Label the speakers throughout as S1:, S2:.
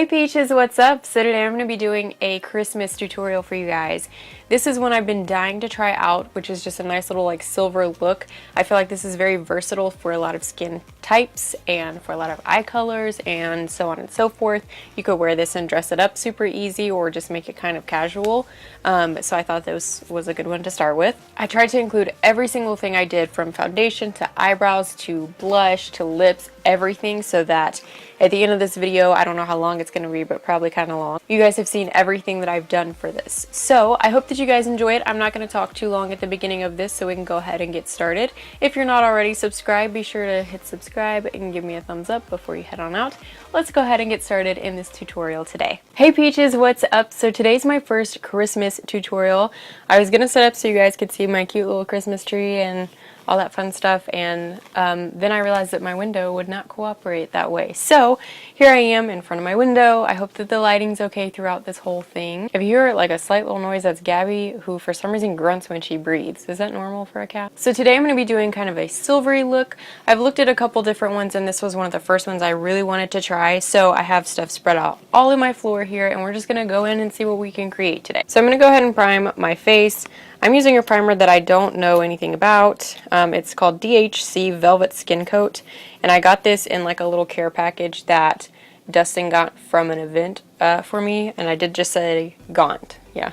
S1: Hey Peaches, what's up? So today I'm going to be doing a Christmas tutorial for you guys. This is one I've been dying to try out, which is just a nice little like silver look. I feel like this is very versatile for a lot of skin types and for a lot of eye colors and so on and so forth. You could wear this and dress it up super easy or just make it kind of casual. So I thought this was a good one to start with. I tried to include every single thing I did, from foundation to eyebrows to blush to lips, everything, so that at the end of this video, I don't know how long it's going to be, but probably kind of long, you guys have seen everything that I've done for this. So I hope that you guys enjoy it. I'm not going to talk too long at the beginning of this, so we can go ahead and get started. If you're not already subscribed, be sure to hit subscribe and give me a thumbs up before you head on out. Let's go ahead and get started in this tutorial today. Hey Peaches, what's up? So today's my first Christmas tutorial. I was going to set up so you guys could see my cute little Christmas tree and all that fun stuff, and then I realized that my window would not cooperate that way. So here I am in front of my window. I hope that the lighting's okay throughout this whole thing. If you hear like a slight little noise, that's Gabby, who for some reason grunts when she breathes. Is that normal for a cat? So today I'm going to be doing kind of a silvery look. I've looked at a couple different ones, and this was one of the first ones I really wanted to try. So I have stuff spread out all in my floor here, and we're just going to go in and see what we can create today. So I'm going to go ahead and prime my face. I'm using a primer that I don't know anything about. It's called DHC Velvet Skin Coat, and I got this in like a little care package that Dustin got from an event for me, and I did just say Gaunt. Yeah,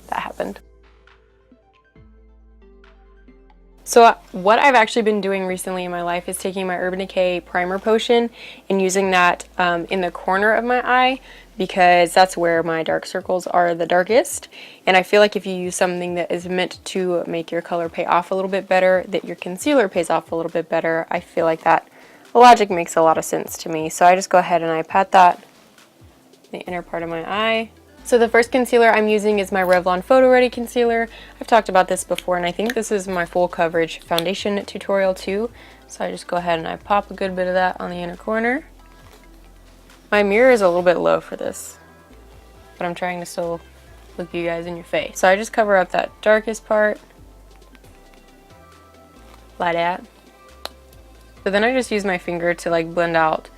S1: that happened. So what I've actually been doing recently in my life is taking my Urban Decay primer potion and using that in the corner of my eye, because that's where my dark circles are the darkest. And I feel like if you use something that is meant to make your color pay off a little bit better, that your concealer pays off a little bit better. I feel like that logic makes a lot of sense to me. So I just go ahead and I pat that in the inner part of my eye. So the first concealer I'm using is my Revlon Photo Ready concealer. I've talked about this before, and I think this is my full coverage foundation tutorial too. So I just go ahead and I pop a good bit of that on the inner corner. My mirror is a little bit low for this, but I'm trying to still look you guys in your face. So I just cover up that darkest part, like that. But then I just use my finger to like blend out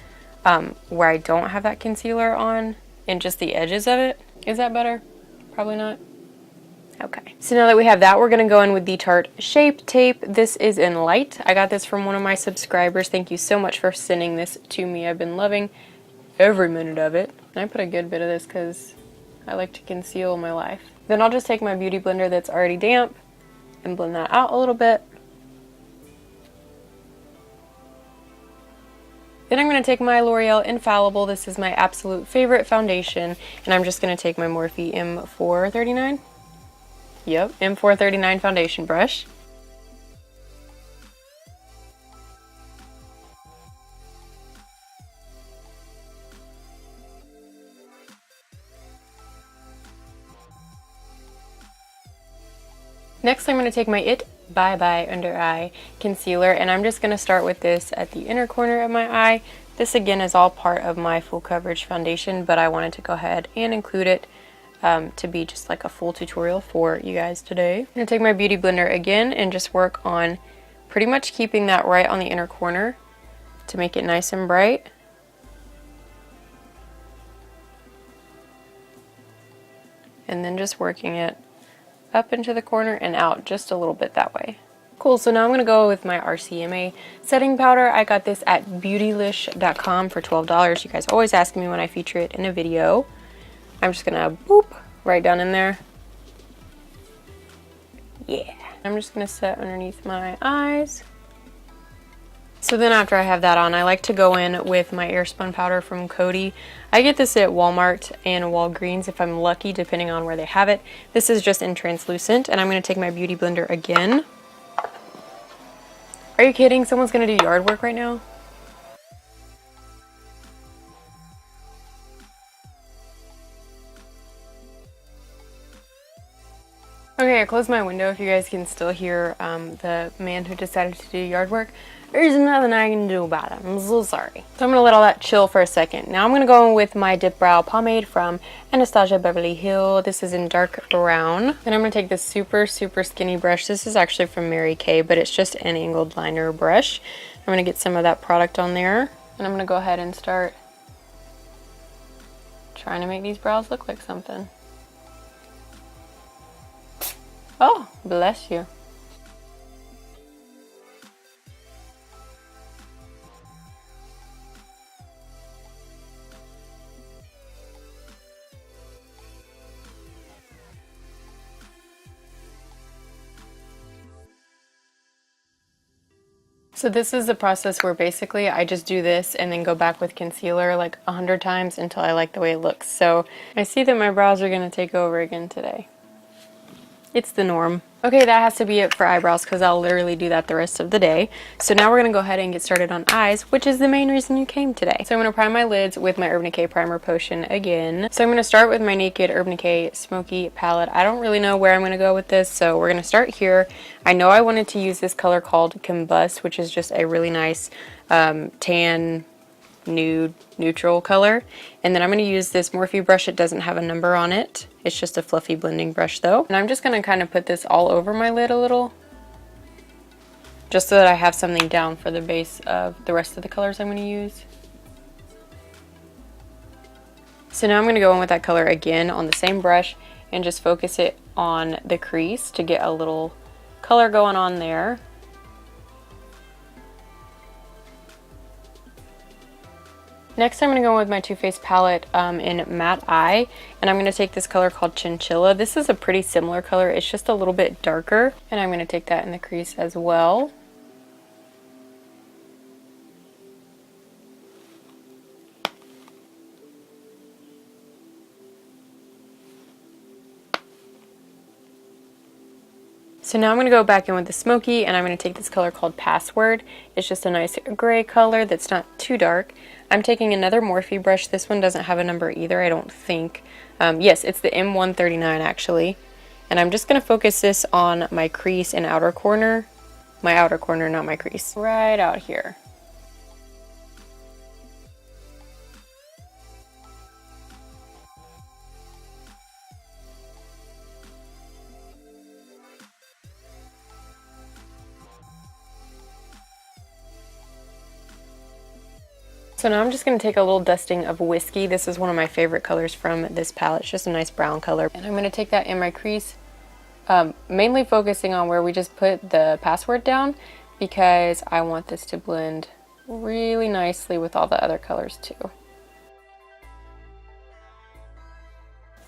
S1: where I don't have that concealer on and just the edges of it. Is that better? Probably not. Okay. So now that we have that, we're going to go in with the Tarte Shape Tape. This is in Light. I got this from one of my subscribers. Thank you so much for sending this to me. I've been loving every minute of it. And I put a good bit of this because I like to conceal my life. Then I'll just take my beauty blender that's already damp and blend that out a little bit. Then I'm going to take my L'Oreal Infallible. This is my absolute favorite foundation, and I'm just going to take my Morphe M439. Yep, M439 foundation brush. Next, I'm going to take my It Bye Bye Under Eye Concealer, and I'm just going to start with this at the inner corner of my eye. This again is all part of my full coverage foundation, but I wanted to go ahead and include it to be just like a full tutorial for you guys today. I'm going to take my beauty blender again and just work on pretty much keeping that right on the inner corner to make it nice and bright. And then just working it up into the corner and out just a little bit that way. Cool, so now I'm going to go with my RCMA setting powder. I got this at beautylish.com for $12. You guys always ask me when I feature it in a video. I'm just going to boop right down in there. Yeah. I'm just going to set underneath my eyes. So then after I have that on, I like to go in with my Airspun powder from Coty. I get this at Walmart and Walgreens if I'm lucky, depending on where they have it. This is just in translucent, and I'm going to take my beauty blender again. Are you kidding? Someone's going to do yard work right now? Okay, I closed my window if you guys can still hear the man who decided to do yard work. There's nothing I can do about it. I'm so sorry. So I'm going to let all that chill for a second. Now I'm going to go in with my Dip Brow Pomade from Anastasia Beverly Hill. This is in dark brown. And I'm going to take this super skinny brush. This is actually from Mary Kay, but it's just an angled liner brush. I'm going to get some of that product on there. And I'm going to go ahead and start Trying to make these brows look like something. Oh, bless you. So this is the process where basically I just do this and then go back with concealer like 100 times until I like the way it looks. So I see that my brows are going to take over again today. It's the norm. Okay, that has to be it for eyebrows because I'll literally do that the rest of the day. So now we're going to go ahead and get started on eyes, which is the main reason you came today. So I'm going to prime my lids with my Urban Decay Primer Potion again. So I'm going to start with my Naked Urban Decay Smoky Palette. I don't really know where I'm going to go with this, so we're going to start here. I know I wanted to use this color called Combust, which is just a really nice tan nude neutral color, and then I'm going to use this Morphe brush. It doesn't have a number on it, it's just a fluffy blending brush though, and I'm just going to kind of put this all over my lid a little, just so that I have something down for the base of the rest of the colors I'm going to use. So now I'm going to go in with that color again on the same brush and just focus it on the crease to get a little color going on there. Next, I'm going to go with my Too Faced palette in Matte Eye, and I'm going to take this color called Chinchilla. This is a pretty similar color, it's just a little bit darker, and I'm going to take that in the crease as well. So now I'm going to go back in with the smoky, and I'm going to take this color called Password. It's just a nice gray color that's not too dark. I'm taking another Morphe brush. This one doesn't have a number either, I don't think. Yes, it's the M139 actually. And I'm just going to focus this on my crease and outer corner. My outer corner, not my crease. Right out here. So now I'm just going to take a little dusting of Whiskey. This is one of my favorite colors from this palette. It's just a nice brown color. And I'm going to take that in my crease, mainly focusing on where we just put the Password down, because I want this to blend really nicely with all the other colors too.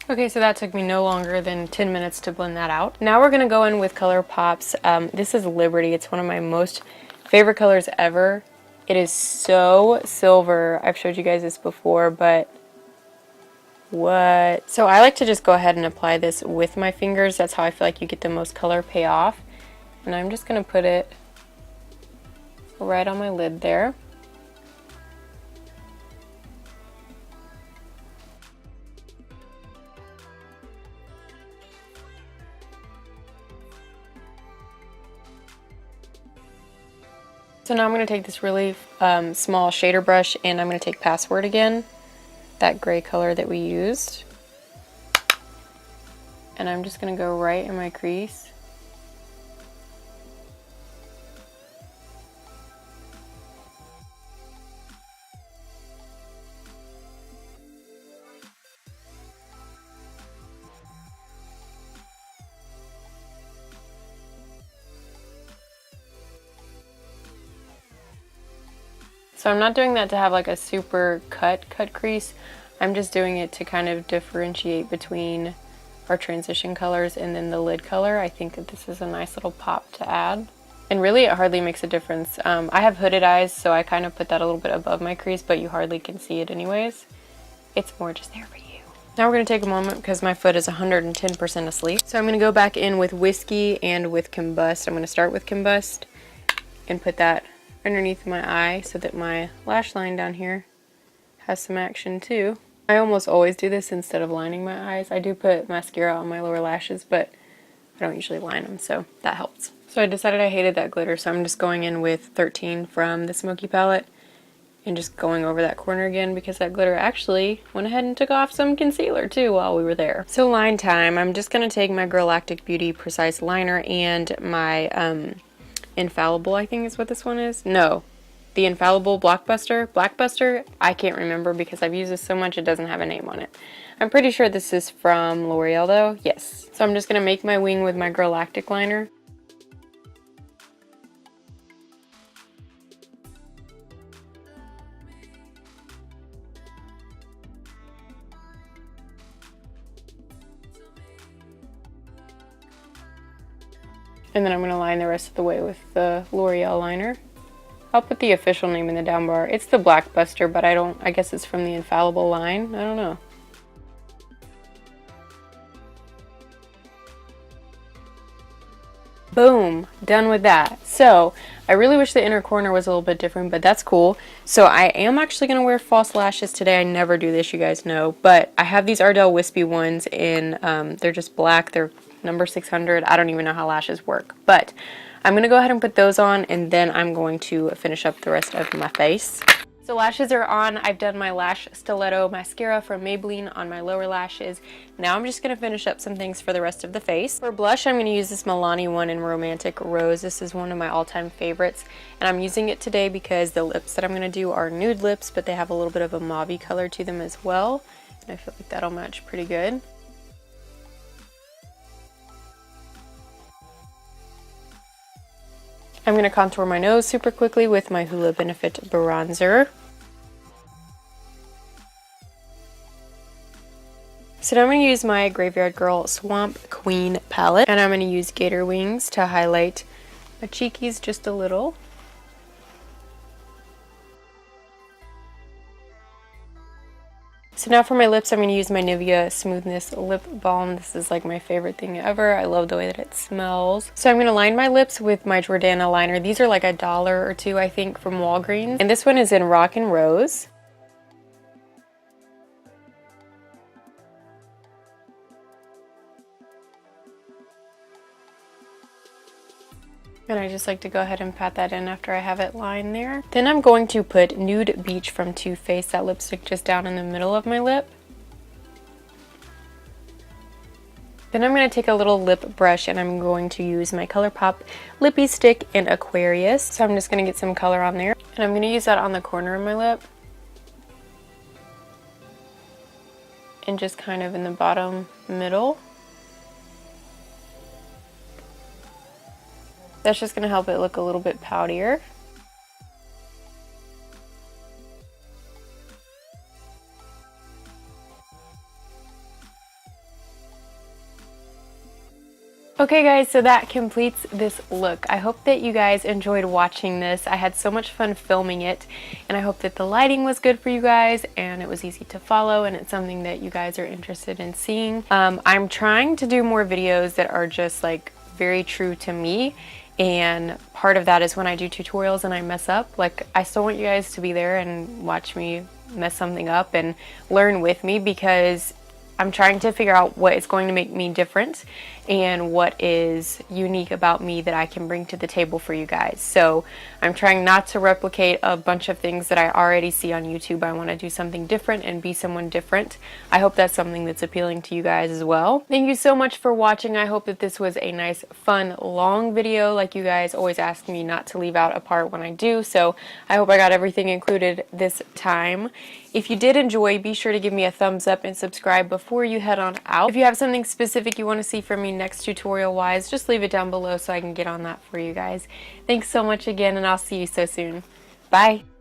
S1: Okay, so that took me no longer than 10 minutes to blend that out. Now we're going to go in with ColourPop's. This is Liberty. It's one of my most favorite colors ever. It is so silver. I've showed you guys this before, but what? So I like to just go ahead and apply this with my fingers. That's how I feel like you get the most color payoff. And I'm just going to put it right on my lid there. So now I'm going to take this really small shader brush, and I'm going to take Password again, that gray color that we used. And I'm just going to go right in my crease. So I'm not doing that to have like a super cut crease. I'm just doing it to kind of differentiate between our transition colors and then the lid color. I think that this is a nice little pop to add. And really it hardly makes a difference. I have hooded eyes, so I kind of put that a little bit above my crease, but you hardly can see it anyways. It's more just there for you. Now we're going to take a moment because my foot is 110% asleep. So I'm going to go back in with Whiskey and with Combust. I'm going to start with Combust and put that underneath my eye so that my lash line down here has some action too. I almost always do this instead of lining my eyes. I do put mascara on my lower lashes, but I don't usually line them, so that helps. So I decided I hated that glitter, so I'm just going in with 13 from the Smoky palette and just going over that corner again, because that glitter actually went ahead and took off some concealer too while we were there. So line time, I'm just going to take my Galactic Beauty Precise Liner and my Infallible, I think is what this one is. No, the Infallible Blackbuster. I can't remember because I've used this so much it doesn't have a name on it. I'm pretty sure this is from L'Oreal though. Yes. So I'm just going to make my wing with my Galactic liner. And then I'm going to line the rest of the way with the L'Oreal liner. I'll put the official name in the down bar. It's the Blackbuster, but I guess it's from the Infallible line. I don't know. Boom, done with that. So I really wish the inner corner was a little bit different, but that's cool. So I am actually going to wear false lashes today. I never do this, you guys know, but I have these Ardell Wispy ones in, they're just black. They're number 600. I don't even know how lashes work, but I'm going to go ahead and put those on, and then I'm going to finish up the rest of my face. So lashes are on. I've done my lash stiletto mascara from Maybelline on my lower lashes. Now I'm just going to finish up some things for the rest of the face. For blush, I'm going to use this Milani one in Romantic Rose. This is one of my all-time favorites, and I'm using it today because the lips that I'm going to do are nude lips, but they have a little bit of a mauve color to them as well, and I feel like that'll match pretty good. I'm going to contour my nose super quickly with my Hoola Benefit bronzer. So now I'm going to use my Graveyard Girl Swamp Queen palette, and I'm going to use Gator Wings to highlight my cheekies just a little. So now for my lips, I'm going to use my Nivea Smoothness Lip Balm. This is like my favorite thing ever. I love the way that it smells. So I'm going to line my lips with my Jordana liner. These are like $1 or $2, I think, from Walgreens. And this one is in Rock and Rose. And I just like to go ahead and pat that in after I have it lined there. Then I'm going to put Nude Beach from Too Faced, that lipstick just down in the middle of my lip. Then I'm going to take a little lip brush and I'm going to use my ColourPop Lippy Stick in Aquarius. So I'm just going to get some color on there. And I'm going to use that on the corner of my lip. And just kind of in the bottom middle. That's just going to help it look a little bit poutier. Okay guys, so that completes this look. I hope that you guys enjoyed watching this. I had so much fun filming it, and I hope that the lighting was good for you guys and it was easy to follow and it's something that you guys are interested in seeing. I'm trying to do more videos that are just like very true to me, and part of that is when I do tutorials and I mess up. Like, I still want you guys to be there and watch me mess something up and learn with me, because I'm trying to figure out what is going to make me different and what is unique about me that I can bring to the table for you guys. So I'm trying not to replicate a bunch of things that I already see on YouTube. I want to do something different and be someone different. I hope that's something that's appealing to you guys as well. Thank you so much for watching. I hope that this was a nice, fun, long video. Like, you guys always ask me not to leave out a part when I do, so I hope I got everything included this time. If you did enjoy, be sure to give me a thumbs up and subscribe before you head on out. If you have something specific you want to see from me next tutorial wise, just leave it down below so I can get on that for you guys. Thanks so much again, and I'll see you so soon. Bye!